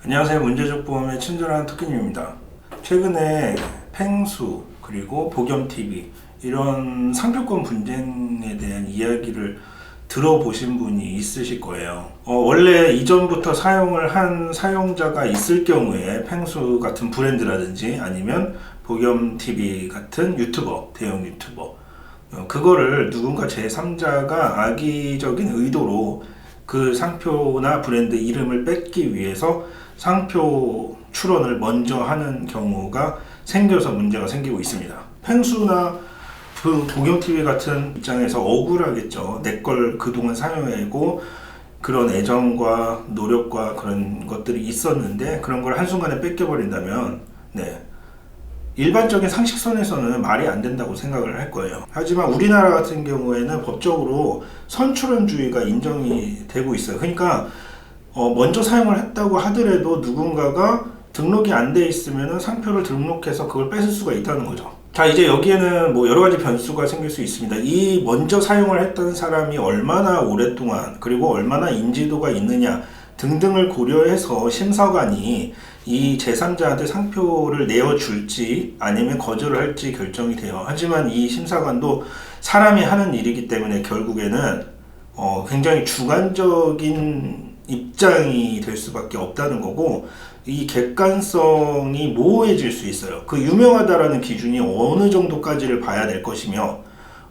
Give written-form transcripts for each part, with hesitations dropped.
안녕하세요. 문제적 보험의 친절한 토끼님입니다. 최근에 팽수 그리고 복염TV 이런 상표권 분쟁에 대한 이야기를 들어보신 분이 있으실 거예요. 원래 이전부터 사용을 한 사용자가 있을 경우에 팽수 같은 브랜드라든지 아니면 복염TV 같은 유튜버, 대형 유튜버 그거를 누군가 제3자가 악의적인 의도로 그 상표나 브랜드 이름을 뺏기 위해서 상표 출원을 먼저 하는 경우가 생겨서 문제가 생기고 있습니다. 팽수나 복염TV 같은 입장에서 억울하겠죠. 내 걸 그동안 사용하고 그런 애정과 노력과 그런 것들이 있었는데 그런 걸 한순간에 뺏겨버린다면 일반적인 상식선에서는 말이 안 된다고 생각을 할 거예요. 하지만 우리나라 같은 경우에는 법적으로 선출원주의가 인정이 되고 있어요. 그러니까 먼저 사용을 했다고 하더라도 누군가가 등록이 안 돼 있으면 상표를 등록해서 그걸 뺏을 수가 있다는 거죠. 자, 이제 여기에는 뭐 여러 가지 변수가 생길 수 있습니다. 이 먼저 사용을 했던 사람이 얼마나 오랫동안 그리고 얼마나 인지도가 있느냐 등등을 고려해서 심사관이 이 제3자한테 상표를 내어줄지 아니면 거절을 할지 결정이 돼요. 하지만 이 심사관도 사람이 하는 일이기 때문에 결국에는 굉장히 주관적인 입장이 될 수밖에 없다는 거고, 이 객관성이 모호해질 수 있어요. 그 유명하다라는 기준이 어느 정도까지를 봐야 될 것이며,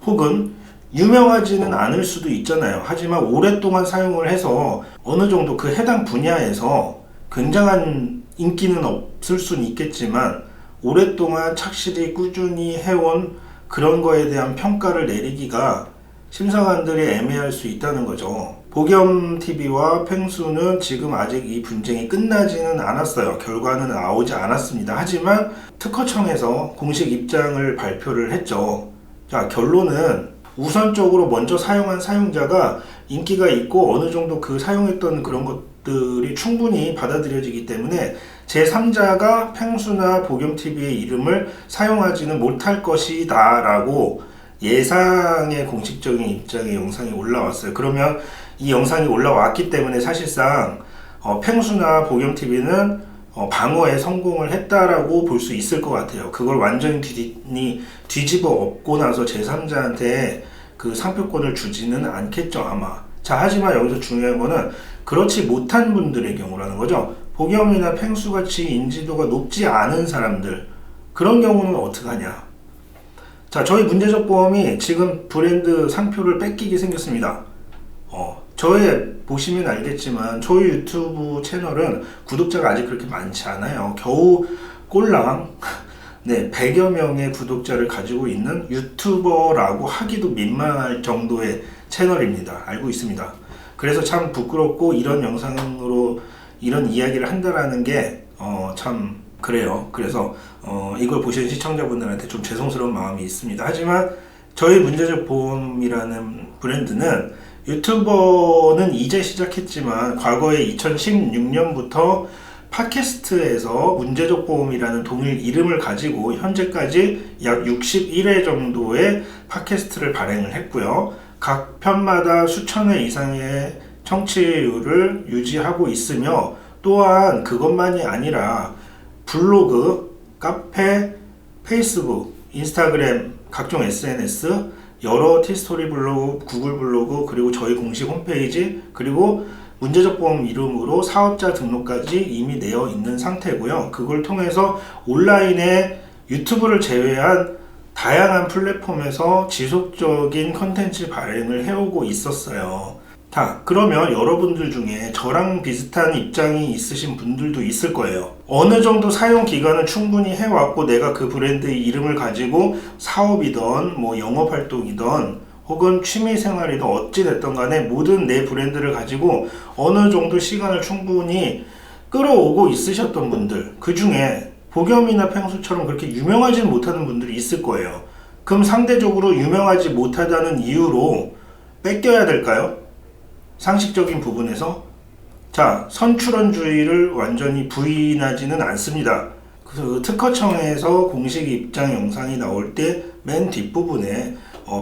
혹은 유명하지는 않을 수도 있잖아요. 하지만 오랫동안 사용을 해서 어느 정도 그 해당 분야에서 굉장한 인기는 없을 수는 있겠지만 오랫동안 착실히 꾸준히 해온 그런 거에 대한 평가를 내리기가 심사관들이 애매할 수 있다는 거죠. 복염TV와 팽수는 지금 아직 이 분쟁이 끝나지는 않았어요. 결과는 나오지 않았습니다. 하지만 특허청에서 공식 입장을 발표를 했죠. 자, 결론은 우선적으로 먼저 사용한 사용자가 인기가 있고 어느 정도 그 사용했던 그런 것들이 충분히 받아들여지기 때문에 제3자가 팽수나 복염TV의 이름을 사용하지는 못할 것이다 라고 예상의 공식적인 입장의 영상이 올라왔어요. 그러면 이 영상이 올라왔기 때문에 사실상 팽수나 복염TV는 방어에 성공을 했다라고 볼 수 있을 것 같아요. 그걸 완전히 뒤집어 엎고 나서 제3자한테 그 상표권을 주지는 않겠죠, 아마. 자, 하지만 여기서 중요한 거는 그렇지 못한 분들의 경우라는 거죠. 복염이나 팽수같이 인지도가 높지 않은 사람들, 그런 경우는 어떻게 하냐. 자, 저희 문제적 보험이 지금 브랜드 상표를 뺏기게 생겼습니다. 저의 보시면 알겠지만 저희 유튜브 채널은 구독자가 아직 그렇게 많지 않아요. 겨우 꼴랑 100여 명의 구독자를 가지고 있는 유튜버라고 하기도 민망할 정도의 채널입니다. 알고 있습니다. 그래서 참 부끄럽고 이런 영상으로 이런 이야기를 한다라는 게 참 그래요. 그래서 이걸 보시는 시청자분들한테 좀 죄송스러운 마음이 있습니다. 하지만 저희 문제적 보험이라는 브랜드는 유튜버는 이제 시작했지만 과거에 2016년부터 팟캐스트에서 문제적 보험이라는 동일 이름을 가지고 현재까지 약 61회 정도의 팟캐스트를 발행을 했고요. 각 편마다 수천 회 이상의 청취율을 유지하고 있으며, 또한 그것만이 아니라 블로그, 카페, 페이스북, 인스타그램, 각종 SNS, 여러 티스토리 블로그, 구글 블로그, 그리고 저희 공식 홈페이지, 그리고 문제적 보험 이름으로 사업자 등록까지 이미 되어 있는 상태고요. 그걸 통해서 온라인에 유튜브를 제외한 다양한 플랫폼에서 지속적인 컨텐츠 발행을 해오고 있었어요. 그러면 여러분들 중에 저랑 비슷한 입장이 있으신 분들도 있을 거예요. 어느 정도 사용 기간을 충분히 해왔고 내가 그 브랜드의 이름을 가지고 사업이든 뭐 영업활동이든 혹은 취미생활이든 어찌됐든 간에 모든 내 브랜드를 가지고 어느 정도 시간을 충분히 끌어오고 있으셨던 분들, 그 중에 복염이나 팽수처럼 그렇게 유명하지는 못하는 분들이 있을 거예요. 그럼 상대적으로 유명하지 못하다는 이유로 뺏겨야 될까요? 상식적인 부분에서 선출원주의를 완전히 부인하지는 않습니다. 그 특허청에서 공식 입장 영상이 나올 때 맨 뒷부분에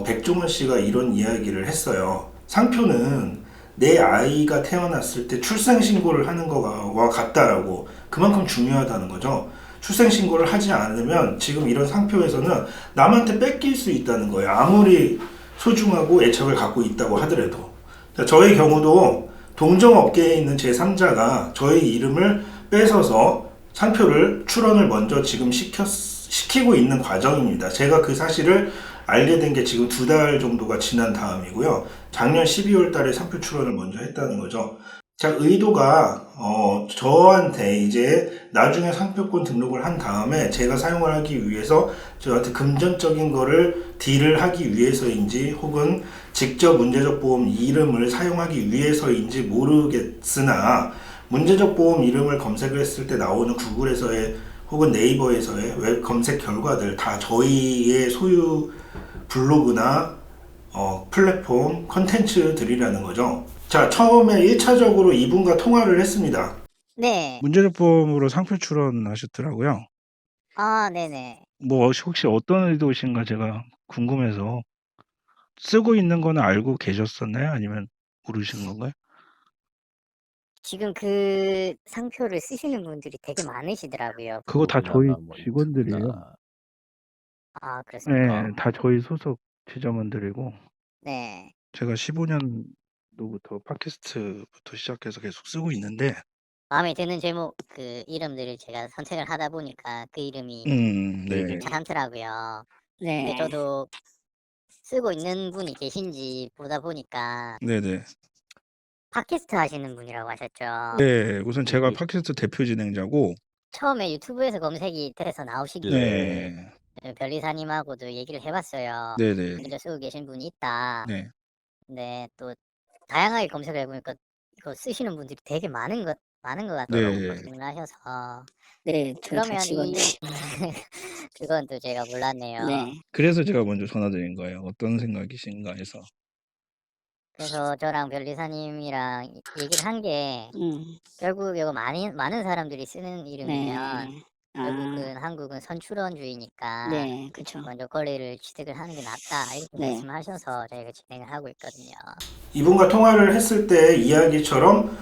백종원 씨가 이런 이야기를 했어요. 상표는 내 아이가 태어났을 때 출생신고를 하는 거와 같다라고, 그만큼 중요하다는 거죠. 출생신고를 하지 않으면 지금 이런 상표에서는 남한테 뺏길 수 있다는 거예요. 아무리 소중하고 애착을 갖고 있다고 하더라도. 저의 경우도 동종업계에 있는 제3자가 저의 이름을 뺏어서 상표를 출원을 먼저 지금 시키고 있는 과정입니다. 제가 그 사실을 알게 된 게 지금 2달 정도가 지난 다음이고요. 작년 12월 달에 상표 출원을 먼저 했다는 거죠. 자, 의도가 저한테 이제 나중에 상표권 등록을 한 다음에 제가 사용을 하기 위해서 저한테 금전적인 거를 딜을 하기 위해서인지 혹은 직접 문제적 보험 이름을 사용하기 위해서인지 모르겠으나, 문제적 보험 이름을 검색을 했을 때 나오는 구글에서의 혹은 네이버에서의 웹 검색 결과들 다 저희의 소유 블로그나 플랫폼 컨텐츠들이라는 거죠. 자, 처음에 1차적으로 이분과 통화를 했습니다. 네. 문제적 보험으로 상표 출원하셨더라고요. 아, 네네. 뭐 혹시 어떤 의도신가 제가 궁금해서. 쓰고 있는 거는 알고 계셨었나요? 아니면 모르시는 건가요? 지금 그 상표를 쓰시는 분들이 되게 많으시더라고요. 그거 다 저희 직원들이에요. 아, 그렇습니까? 네, 다 저희 소속 지점원들이고, 네. 제가 15년도부터 팟캐스트부터 시작해서 계속 쓰고 있는데, 마음에 드는 제목, 그 이름들을 제가 선택을 하다 보니까 그 이름이 네. 괜찮더라고요. 네. 근데 저도 쓰고 있는 분이 계신지 보다 보니까 네네. 팟캐스트 하시는 분이라고 하셨죠. 네, 우선 제가 팟캐스트 대표 진행자고, 처음에 유튜브에서 검색이 돼서 나오시길래 네, 변리사님하고도 얘기를 해봤어요. 네네. 먼저 쓰고 계신 분이 있다. 네. 근데 또 다양하게 검색을 해보니까 이거 쓰시는 분들이 되게 많은 것 같더라고요. 네. 고생을 하셔서. 네, 저희 다 그러면 이 직원들. 그건 또 제가 몰랐네요. 네. 그래서 제가 먼저 전화드린 거예요. 어떤 생각이신가 해서. 그래서 저랑 변리사님이랑 얘기를 한 게 결국 이거 많은 사람들이 쓰는 이름이면 네. 결국은 한국은 선출원주의니까 네, 그쵸. 먼저 권리를 취득을 하는 게 낫다 이렇게 네. 말씀하셔서 저희가 진행을 하고 있거든요. 이분과 통화를 했을 때 이야기처럼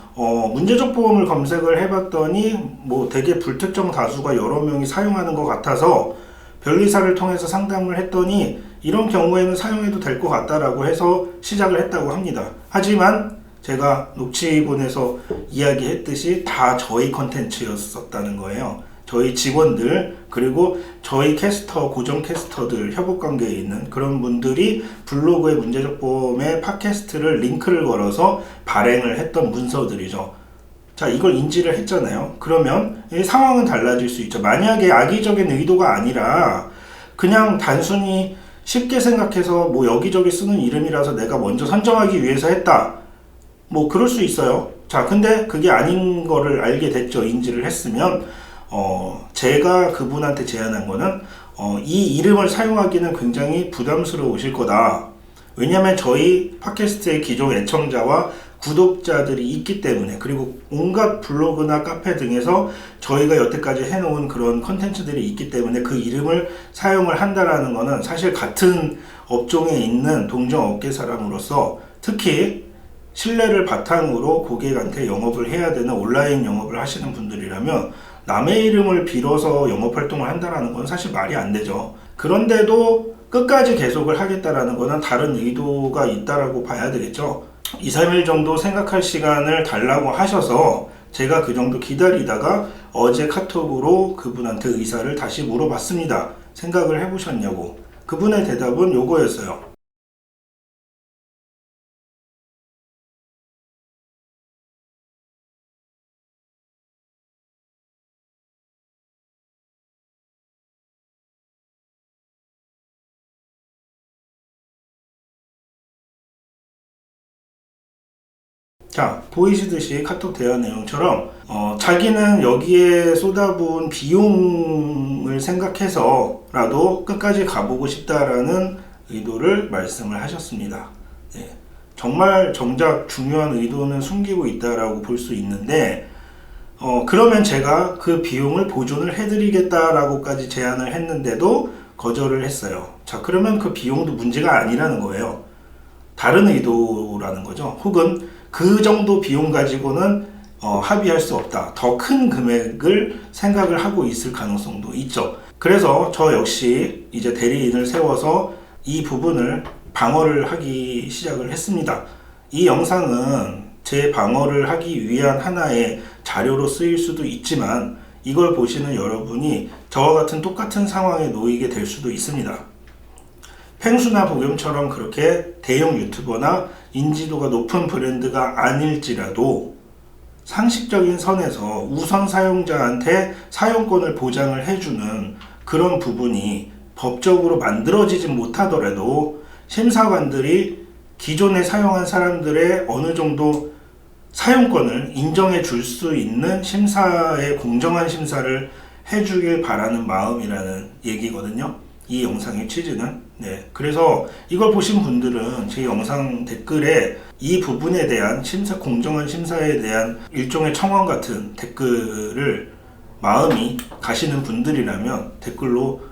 문제적 보험을 검색을 해봤더니 뭐 되게 불특정 다수가 여러 명이 사용하는 것 같아서 변리사를 통해서 상담을 했더니 이런 경우에는 사용해도 될 것 같다라고 해서 시작을 했다고 합니다. 하지만 제가 녹취본에서 이야기했듯이 다 저희 컨텐츠였었다는 거예요. 저희 직원들 그리고 저희 캐스터, 고정 캐스터들, 협업관계에 있는 그런 분들이 블로그의 문제적 보험의 팟캐스트를 링크를 걸어서 발행을 했던 문서들이죠. 자, 이걸 인지를 했잖아요. 그러면 이 상황은 달라질 수 있죠. 만약에 악의적인 의도가 아니라 그냥 단순히 쉽게 생각해서 뭐 여기저기 쓰는 이름이라서 내가 먼저 선정하기 위해서 했다. 뭐 그럴 수 있어요. 자, 근데 그게 아닌 거를 알게 됐죠. 인지를 했으면 제가 그분한테 제안한 거는 이 이름을 사용하기는 굉장히 부담스러우실 거다. 왜냐면 저희 팟캐스트의 기존 애청자와 구독자들이 있기 때문에, 그리고 온갖 블로그나 카페 등에서 저희가 여태까지 해놓은 그런 컨텐츠들이 있기 때문에 그 이름을 사용을 한다라는 거는 사실 같은 업종에 있는 동종업계 사람으로서 특히 신뢰를 바탕으로 고객한테 영업을 해야 되는 온라인 영업을 하시는 분들이라면 남의 이름을 빌어서 영업활동을 한다는 건 사실 말이 안 되죠. 그런데도 끝까지 계속을 하겠다라는 거는 다른 의도가 있다라고 봐야 되겠죠. 2, 3일 정도 생각할 시간을 달라고 하셔서 제가 그 정도 기다리다가 어제 카톡으로 그분한테 의사를 다시 물어봤습니다. 생각을 해보셨냐고. 그분의 대답은 요거였어요. 자, 보이시듯이 카톡 대화 내용처럼 자기는 여기에 쏟아부은 비용을 생각해서라도 끝까지 가보고 싶다라는 의도를 말씀을 하셨습니다. 네, 정말 정작 중요한 의도는 숨기고 있다라고 볼 수 있는데 그러면 제가 그 비용을 보존을 해드리겠다라고까지 제안을 했는데도 거절을 했어요. 자, 그러면 그 비용도 문제가 아니라는 거예요. 다른 의도라는 거죠. 혹은 그 정도 비용 가지고는 합의할 수 없다. 더 큰 금액을 생각을 하고 있을 가능성도 있죠. 그래서 저 역시 이제 대리인을 세워서 이 부분을 방어를 하기 시작을 했습니다. 이 영상은 제 방어를 하기 위한 하나의 자료로 쓰일 수도 있지만 이걸 보시는 여러분이 저와 같은 똑같은 상황에 놓이게 될 수도 있습니다. 펭수나 복염처럼 그렇게 대형 유튜버나 인지도가 높은 브랜드가 아닐지라도 상식적인 선에서 우선 사용자한테 사용권을 보장을 해주는 그런 부분이 법적으로 만들어지지 못하더라도 심사관들이 기존에 사용한 사람들의 어느 정도 사용권을 인정해 줄 수 있는 심사의 공정한 심사를 해주길 바라는 마음이라는 얘기거든요. 이 영상의 취지는. 네. 그래서 이걸 보신 분들은 제 영상 댓글에 이 부분에 대한 공정한 심사에 대한 일종의 청원 같은 댓글을 마음이 가시는 분들이라면 댓글로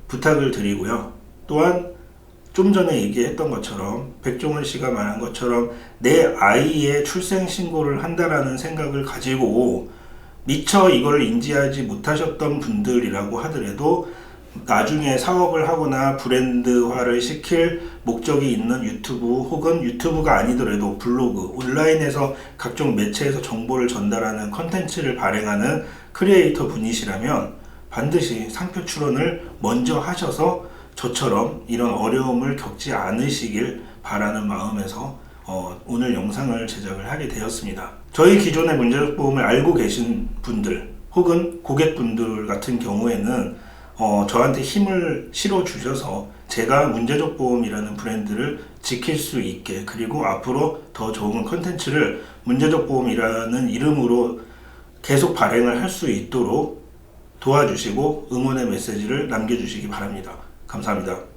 부탁을 드리고요. 또한 좀 전에 얘기했던 것처럼 백종원 씨가 말한 것처럼 내 아이의 출생 신고를 한다라는 생각을 가지고 미처 이걸 인지하지 못하셨던 분들이라고 하더라도 나중에 사업을 하거나 브랜드화를 시킬 목적이 있는 유튜브 혹은 유튜브가 아니더라도 블로그, 온라인에서 각종 매체에서 정보를 전달하는 컨텐츠를 발행하는 크리에이터 분이시라면 반드시 상표 출원을 먼저 하셔서 저처럼 이런 어려움을 겪지 않으시길 바라는 마음에서 오늘 영상을 제작을 하게 되었습니다. 저희 기존의 문제적 보험을 알고 계신 분들 혹은 고객분들 같은 경우에는 저한테 힘을 실어 주셔서 제가 문제적 보험이라는 브랜드를 지킬 수 있게, 그리고 앞으로 더 좋은 컨텐츠를 문제적 보험이라는 이름으로 계속 발행을 할 수 있도록 도와주시고 응원의 메시지를 남겨주시기 바랍니다. 감사합니다.